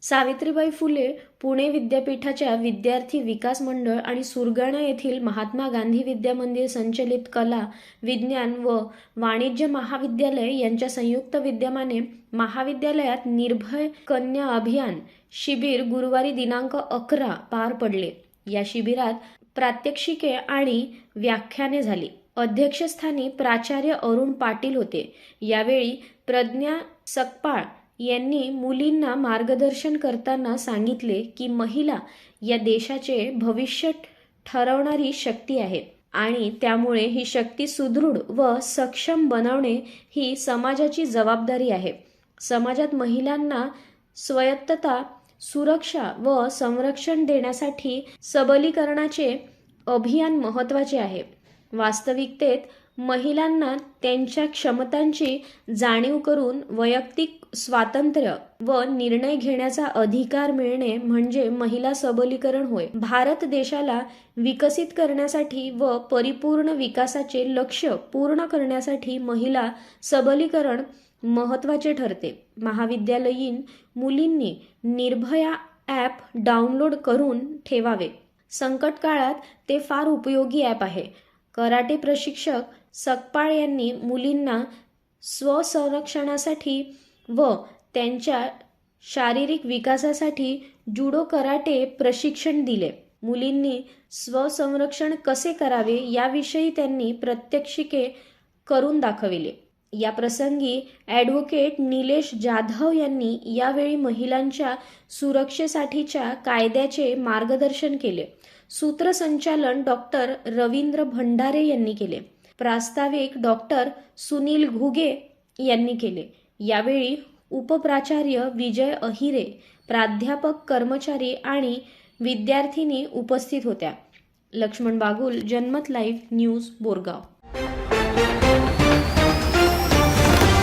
सावित्रीबाई फुले पुणे विद्यापीठाच्या विद्यार्थी विकास मंडळ आणि सुरगाणा येथील महात्मा गांधी विद्या मंदिर संचलित कला, विज्ञान व वाणिज्य महाविद्यालय यांच्या संयुक्त विद्यमाने महाविद्यालयात निर्भय कन्या अभियान शिबिर गुरुवारी दिनांक 11 पार पडले। या शिबिरात प्रात्यक्षिके आणि व्याख्याने झाली। अध्यक्षस्थानी प्राचार्य अरुण पाटील होते। यावेळी प्रज्ञा सकपाळ यांनी मुलींना मार्गदर्शन करताना सांगितले की महिला या देशाचे भविष्य ठरवणारी शक्ती आहे आणि त्यामुळे ही शक्ती सुदृढ व सक्षम बनवणे ही समाजाची जबाबदारी आहे। समाजात महिलांना स्वायत्तता, सुरक्षा व संरक्षण देण्यासाठी सबलीकरणाचे अभियान महत्त्वाचे आहे। वास्तविकतेत महिलांना त्यांच्या क्षमतांची जाणीव करून वैयक्तिक स्वातंत्र्य व निर्णय घेण्याचा अधिकार मिळणे म्हणजे महिला सबलीकरण होय। भारत देशाला विकसित करण्यासाठी व परिपूर्ण विकासाचे लक्ष्य पूर्ण करण्यासाठी महिला सबलीकरण महत्त्वाचे ठरते। महाविद्यालयीन मुलींनी निर्भया ॲप डाउनलोड करून ठेवावे। संकट काळात ते फार उपयोगी ॲप आहे। कराटे प्रशिक्षक सकपाळ यांनी मुलींना स्वसंरक्षणासाठी व त्यांच्या शारीरिक विकासासाठी जुडो कराटे प्रशिक्षण दिले। मुलींनी स्वसंरक्षण कसे करावे याविषयी त्यांनी प्रात्यक्षिके करून दाखविले। या प्रसंगी ॲडव्होकेट निलेश जाधव यांनी यावेळी महिलांच्या सुरक्षेसाठीच्या कायद्याचे मार्गदर्शन केले। सूत्रसंचालन डॉक्टर रवींद्र भंडारे यांनी केले। प्रास्ताविक डॉक्टर सुनील घुगे यांनी केले। यावेळी उपप्राचार्य विजय अहिरे, प्राध्यापक, कर्मचारी आणि विद्यार्थिनी उपस्थित होत्या। लक्ष्मण बागुल, जनमत लाईव्ह न्यूज, बोरगाव।